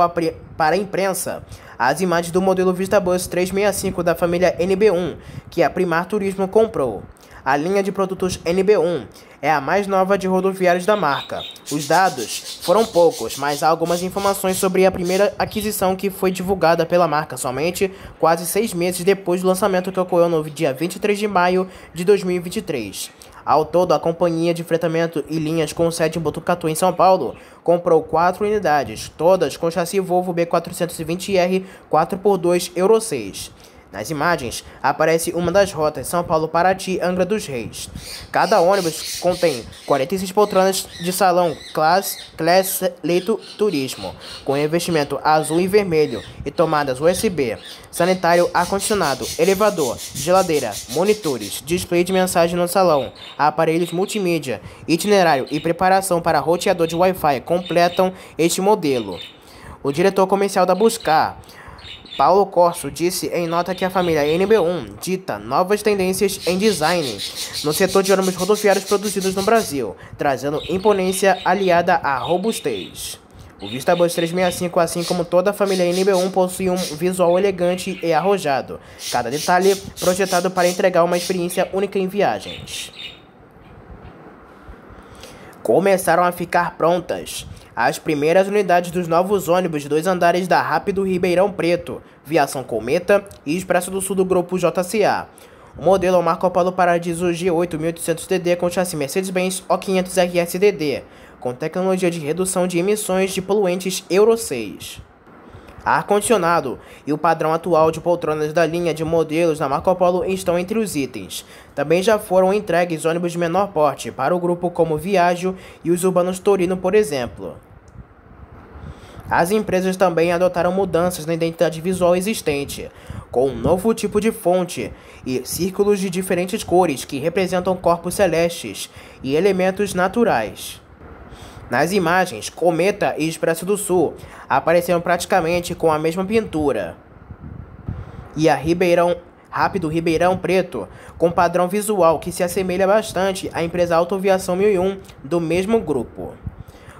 para a imprensa as imagens do modelo VistaBus 365 da família NB1, que a Primar Turismo comprou. A linha de produtos NB1 é a mais nova de rodoviários da marca. Os dados foram poucos, mas há algumas informações sobre a primeira aquisição que foi divulgada pela marca somente quase 6 meses depois do lançamento, que ocorreu no dia 23 de maio de 2023. Ao todo, a companhia de fretamento e linhas com sede em Botucatu, em São Paulo, comprou 4 unidades, todas com chassi Volvo B420R 4x2 Euro 6. Nas imagens, aparece uma das rotas São Paulo-Paraty, Angra dos Reis. Cada ônibus contém 46 poltronas de salão Class Leito Turismo, com revestimento azul e vermelho e tomadas USB, sanitário, ar-condicionado, elevador, geladeira, monitores, display de mensagem no salão, aparelhos multimídia, itinerário e preparação para roteador de Wi-Fi completam este modelo. O diretor comercial da Buscar, Paulo Corso, disse em nota que a família NB1 dita novas tendências em design no setor de ônibus rodoviários produzidos no Brasil, trazendo imponência aliada à robustez. O VistaBus 365, assim como toda a família NB1, possui um visual elegante e arrojado, cada detalhe projetado para entregar uma experiência única em viagens. Começaram a ficar prontas as primeiras unidades dos novos ônibus de 2 andares da Rápido Ribeirão Preto, Viação Cometa e Expresso do Sul do Grupo JCA. O modelo é o Marco Polo Paradiso G8.1800DD com chassi Mercedes-Benz O500RS-DD, com tecnologia de redução de emissões de poluentes Euro 6. Ar-condicionado e o padrão atual de poltronas da linha de modelos da Marco Polo estão entre os itens. Também já foram entregues ônibus de menor porte para o grupo como Viaggio e os urbanos Torino, por exemplo. As empresas também adotaram mudanças na identidade visual existente, com um novo tipo de fonte e círculos de diferentes cores que representam corpos celestes e elementos naturais. Nas imagens, Cometa e Expresso do Sul apareceram praticamente com a mesma pintura. E a Rápido Ribeirão Preto, com padrão visual que se assemelha bastante à empresa Autoviação 1001 do mesmo grupo.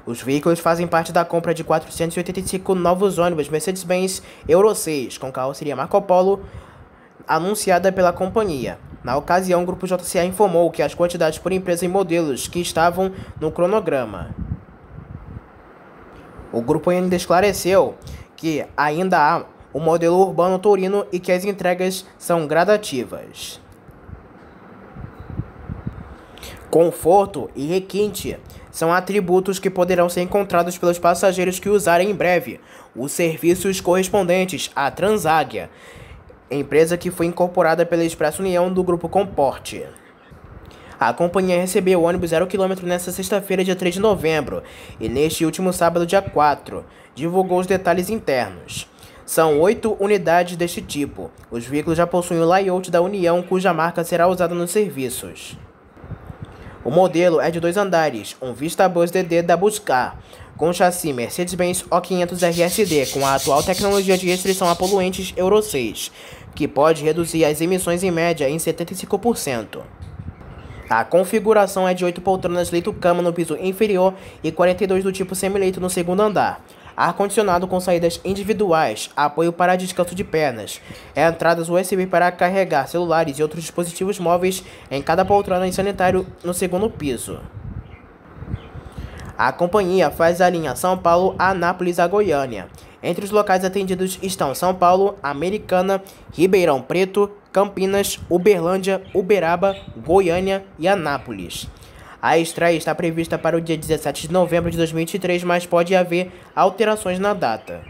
Os veículos fazem parte da compra de 485 novos ônibus Mercedes-Benz Euro 6, com carroceria Marco Polo, anunciada pela companhia. Na ocasião, o Grupo JCA informou que as quantidades por empresa e modelos que estavam no cronograma. O grupo ainda esclareceu que ainda há o modelo urbano Torino e que as entregas são gradativas. Conforto e requinte são atributos que poderão ser encontrados pelos passageiros que usarem em breve os serviços correspondentes à Transáguia, empresa que foi incorporada pela Expresso União do Grupo Comporte. A companhia recebeu o ônibus 0 km nesta sexta-feira, dia 3 de novembro, e neste último sábado, dia 4, divulgou os detalhes internos. São 8 unidades deste tipo. Os veículos já possuem o layout da União, cuja marca será usada nos serviços. O modelo é de 2 andares, um VistaBus DD da Buscar, com chassi Mercedes-Benz O500RS-D, com a atual tecnologia de restrição a poluentes Euro 6, que pode reduzir as emissões em média em 75%. A configuração é de 8 poltronas leito-cama no piso inferior e 42 do tipo semileito no segundo andar. Ar-condicionado com saídas individuais, apoio para descanso de pernas, entradas USB para carregar celulares e outros dispositivos móveis em cada poltrona e sanitário no segundo piso. A companhia faz a linha São Paulo-Anápolis a Goiânia. Entre os locais atendidos estão São Paulo, Americana, Ribeirão Preto, Campinas, Uberlândia, Uberaba, Goiânia e Anápolis. A estreia está prevista para o dia 17 de novembro de 2023, mas pode haver alterações na data.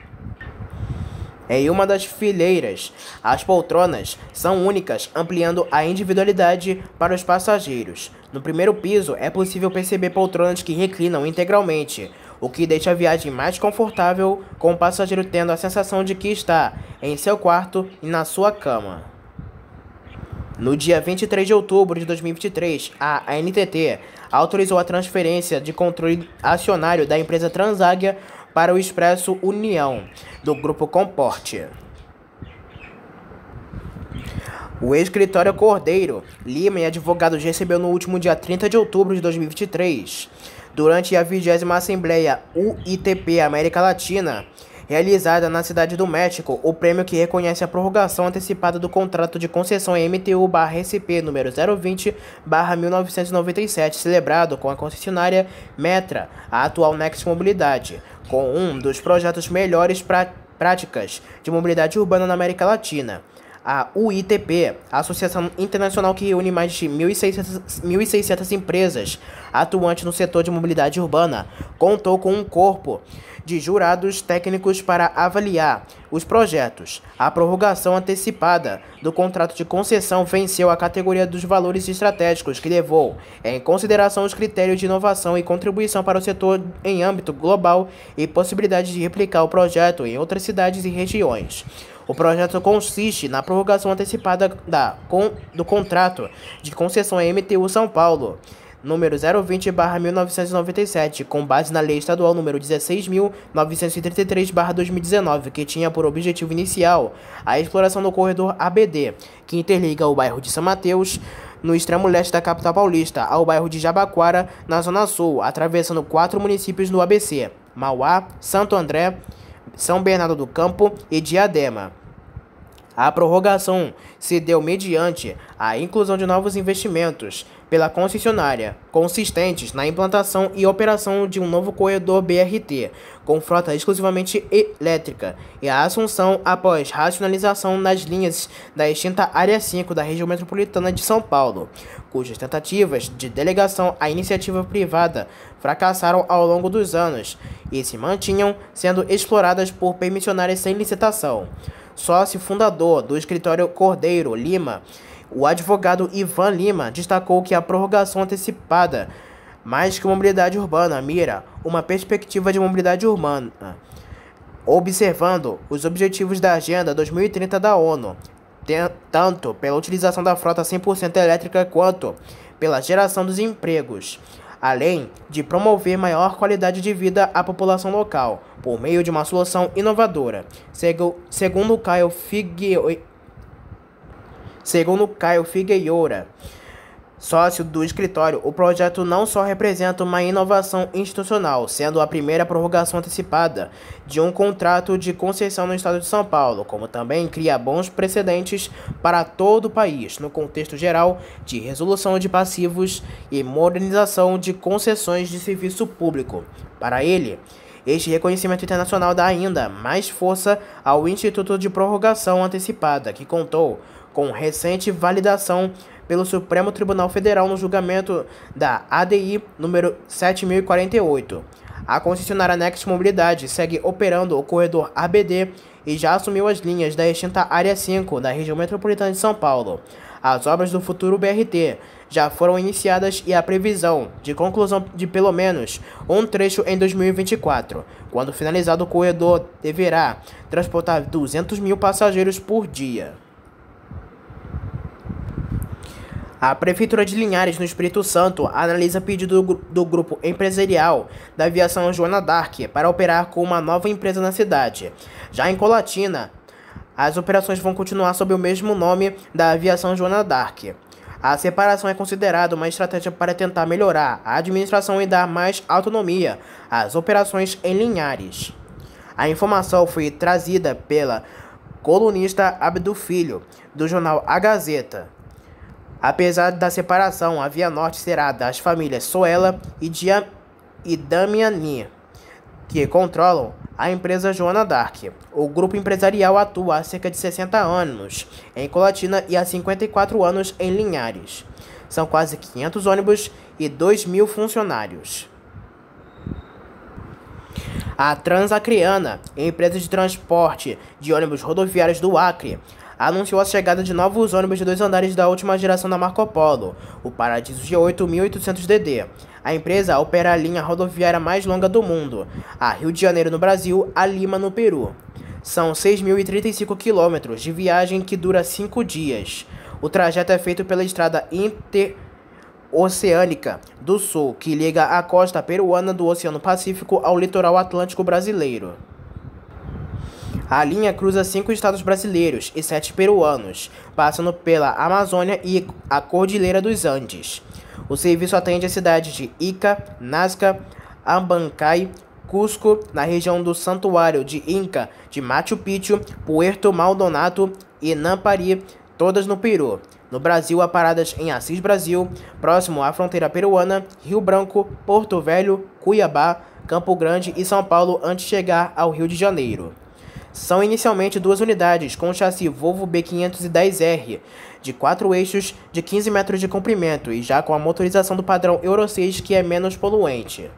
Em uma das fileiras, as poltronas são únicas, ampliando a individualidade para os passageiros. No primeiro piso, é possível perceber poltronas que reclinam integralmente, o que deixa a viagem mais confortável, com o passageiro tendo a sensação de que está em seu quarto e na sua cama. No dia 23 de outubro de 2023, a ANTT autorizou a transferência de controle acionário da empresa Transáguia para o Expresso União, do Grupo Comporte. O escritório Cordeiro, Lima e advogados recebeu no último dia 30 de outubro de 2023, durante a 20ª Assembleia UITP América Latina, realizada na Cidade do México, o prêmio que reconhece a prorrogação antecipada do contrato de concessão MTU/SP número 020/1997, celebrado com a concessionária Metra, a atual Next Mobilidade, com um dos projetos melhores práticas de mobilidade urbana na América Latina. A UITP, a Associação Internacional que reúne mais de 1.600 empresas atuantes no setor de mobilidade urbana, contou com um corpo de jurados técnicos para avaliar os projetos. A prorrogação antecipada do contrato de concessão venceu a categoria dos valores estratégicos, que levou em consideração os critérios de inovação e contribuição para o setor em âmbito global e possibilidade de replicar o projeto em outras cidades e regiões. O projeto consiste na prorrogação antecipada do contrato de concessão MTU São Paulo, número 020/1997, com base na Lei Estadual número 16.933/2019, que tinha por objetivo inicial a exploração do corredor ABD, que interliga o bairro de São Mateus, no extremo leste da capital paulista, ao bairro de Jabaquara, na zona sul, atravessando 4 municípios no ABC: Mauá, Santo André, São Bernardo do Campo e Diadema. A prorrogação se deu mediante a inclusão de novos investimentos pela concessionária, consistentes na implantação e operação de um novo corredor BRT, com frota exclusivamente elétrica, e a assunção após racionalização nas linhas da extinta Área 5 da região metropolitana de São Paulo, cujas tentativas de delegação à iniciativa privada fracassaram ao longo dos anos e se mantinham sendo exploradas por permissionárias sem licitação. Sócio fundador do escritório Cordeiro, Lima, o advogado Ivan Lima, destacou que a prorrogação antecipada, mais que mobilidade urbana, mira uma perspectiva de mobilidade urbana, observando os objetivos da Agenda 2030 da ONU, tanto pela utilização da frota 100% elétrica quanto pela geração dos empregos, além de promover maior qualidade de vida à população local, por meio de uma solução inovadora. Segundo Caio Figueira, sócio do escritório, o projeto não só representa uma inovação institucional, sendo a primeira prorrogação antecipada de um contrato de concessão no estado de São Paulo, como também cria bons precedentes para todo o país, no contexto geral de resolução de passivos e modernização de concessões de serviço público. Para ele, este reconhecimento internacional dá ainda mais força ao Instituto de Prorrogação Antecipada, que contou com recente validação pelo Supremo Tribunal Federal no julgamento da ADI número 7048. A concessionária Next Mobilidade segue operando o corredor ABD e já assumiu as linhas da extinta Área 5 da região metropolitana de São Paulo. As obras do futuro BRT já foram iniciadas e a previsão de conclusão de pelo menos um trecho em 2024. Quando finalizado, o corredor deverá transportar 200 mil passageiros por dia. A Prefeitura de Linhares, no Espírito Santo, analisa pedido do grupo empresarial da aviação Joana d'Arc para operar com uma nova empresa na cidade. Já em Colatina, as operações vão continuar sob o mesmo nome da aviação Joana d'Arc. A separação é considerada uma estratégia para tentar melhorar a administração e dar mais autonomia às operações em Linhares. A informação foi trazida pela colunista Abdu Filho, do jornal A Gazeta. Apesar da separação, a Via Norte será das famílias Soela e Damiani, que controlam a empresa Joana d'Arc. O grupo empresarial atua há cerca de 60 anos em Colatina e há 54 anos em Linhares. São quase 500 ônibus e 2.000 funcionários. A Transacreana, empresa de transporte de ônibus rodoviários do Acre, anunciou a chegada de novos ônibus de 2 andares da última geração da Marco Polo, o Paradiso G8800DD. A empresa opera a linha rodoviária mais longa do mundo, a Rio de Janeiro no Brasil, a Lima no Peru. São 6.035 quilômetros de viagem que dura 5 dias. O trajeto é feito pela estrada interoceânica do Sul, que liga a costa peruana do Oceano Pacífico ao litoral atlântico brasileiro. A linha cruza 5 estados brasileiros e 7 peruanos, passando pela Amazônia e a Cordilheira dos Andes. O serviço atende as cidades de Ica, Nazca, Abancay, Cusco, na região do Santuário de Inca, de Machu Picchu, Puerto Maldonado e Nampari, todas no Peru. No Brasil, há paradas em Assis Brasil, próximo à fronteira peruana, Rio Branco, Porto Velho, Cuiabá, Campo Grande e São Paulo antes de chegar ao Rio de Janeiro. São inicialmente 2 unidades com chassi Volvo B510R, de 4 eixos de 15 metros de comprimento e já com a motorização do padrão Euro 6, que é menos poluente.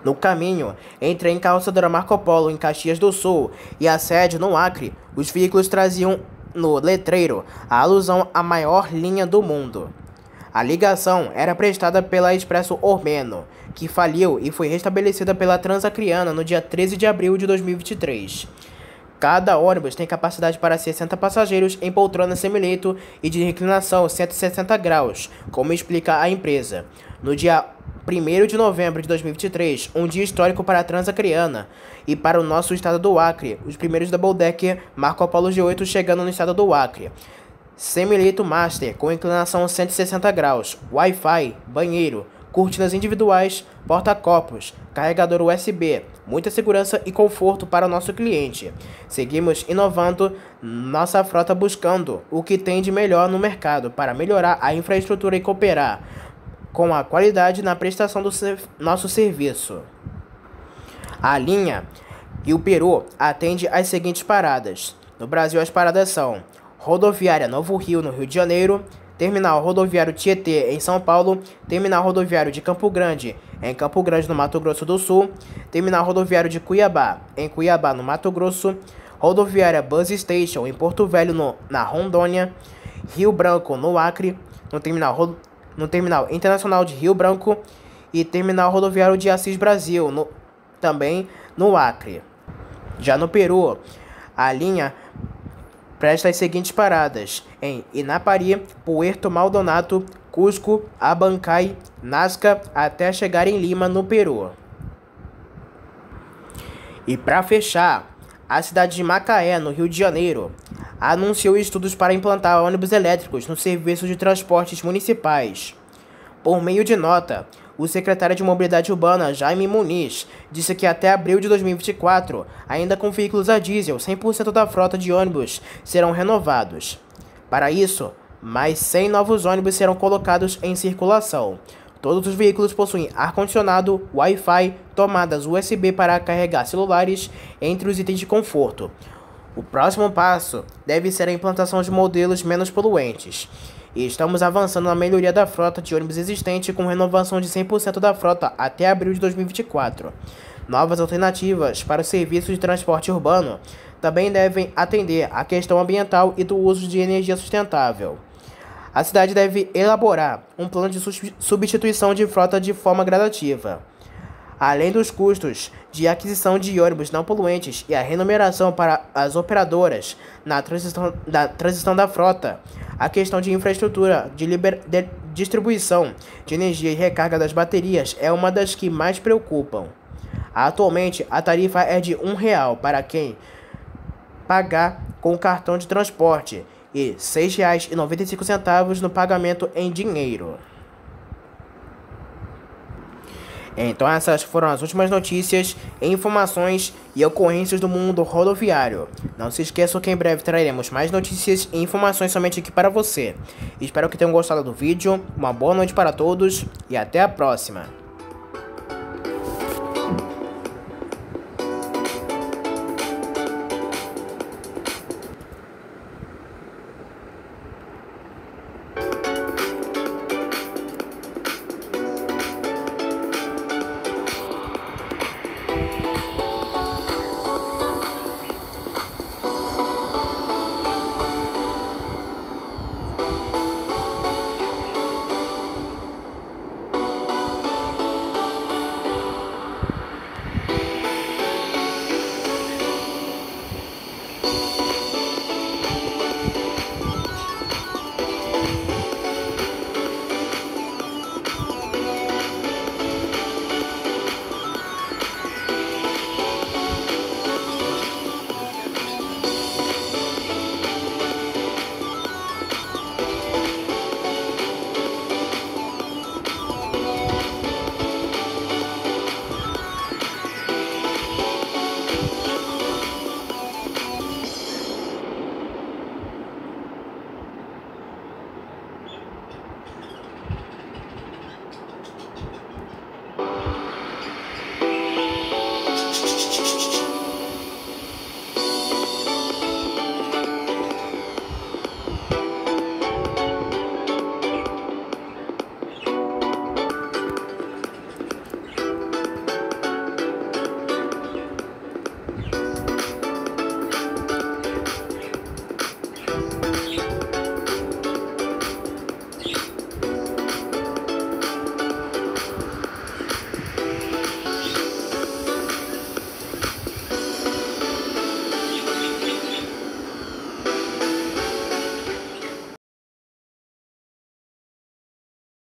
No caminho, entre a encalçadora Marco Polo em Caxias do Sul e a sede no Acre, os veículos traziam no letreiro a alusão à maior linha do mundo. A ligação era prestada pela Expresso Ormeno, que faliu e foi restabelecida pela Transacreana no dia 13 de abril de 2023. Cada ônibus tem capacidade para 60 passageiros em poltrona semileito e de reclinação 160 graus, como explica a empresa. No dia 1º de novembro de 2023, um dia histórico para a Transacreana e para o nosso estado do Acre, os primeiros Double Decker Marco Polo G8 chegando no estado do Acre. Semileito Master com inclinação 160 graus, Wi-Fi, banheiro, cortinas individuais, porta-copos, carregador USB, muita segurança e conforto para o nosso cliente. Seguimos inovando nossa frota buscando o que tem de melhor no mercado para melhorar a infraestrutura e cooperar com a qualidade na prestação do nosso serviço. A linha e o Peru atende às seguintes paradas. No Brasil, as paradas são Rodoviária Novo Rio, no Rio de Janeiro, Terminal Rodoviário Tietê, em São Paulo, Terminal Rodoviário de Campo Grande, em Campo Grande, no Mato Grosso do Sul, Terminal Rodoviário de Cuiabá, em Cuiabá, no Mato Grosso, Rodoviária Bus Station, em Porto Velho, na Rondônia, Rio Branco, no Acre, no Terminal Internacional de Rio Branco e Terminal Rodoviário de Assis Brasil, também no Acre. Já no Peru, a linha presta as seguintes paradas em Inapari, Puerto Maldonado, Cusco, Abancay, Nazca, até chegar em Lima, no Peru. E para fechar, a cidade de Macaé, no Rio de Janeiro, anunciou estudos para implantar ônibus elétricos no serviço de transportes municipais. Por meio de nota, o secretário de Mobilidade Urbana, Jaime Muniz, disse que até abril de 2024, ainda com veículos a diesel, 100% da frota de ônibus serão renovados. Para isso, mais 100 novos ônibus serão colocados em circulação. Todos os veículos possuem ar-condicionado, Wi-Fi, tomadas USB para carregar celulares, entre os itens de conforto. O próximo passo deve ser a implantação de modelos menos poluentes. E estamos avançando na melhoria da frota de ônibus existente com renovação de 100% da frota até abril de 2024. Novas alternativas para o serviço de transporte urbano também devem atender à questão ambiental e do uso de energia sustentável. A cidade deve elaborar um plano de substituição de frota de forma gradativa. Além dos custos de aquisição de ônibus não poluentes e a remuneração para as operadoras na transição da frota, a questão de infraestrutura de distribuição de energia e recarga das baterias é uma das que mais preocupam. Atualmente, a tarifa é de R$1 para quem pagar com cartão de transporte e R$ 6,95 no pagamento em dinheiro. Então essas foram as últimas notícias, informações e ocorrências do mundo rodoviário. Não se esqueçam que em breve traremos mais notícias e informações somente aqui para você. Espero que tenham gostado do vídeo, uma boa noite para todos e até a próxima.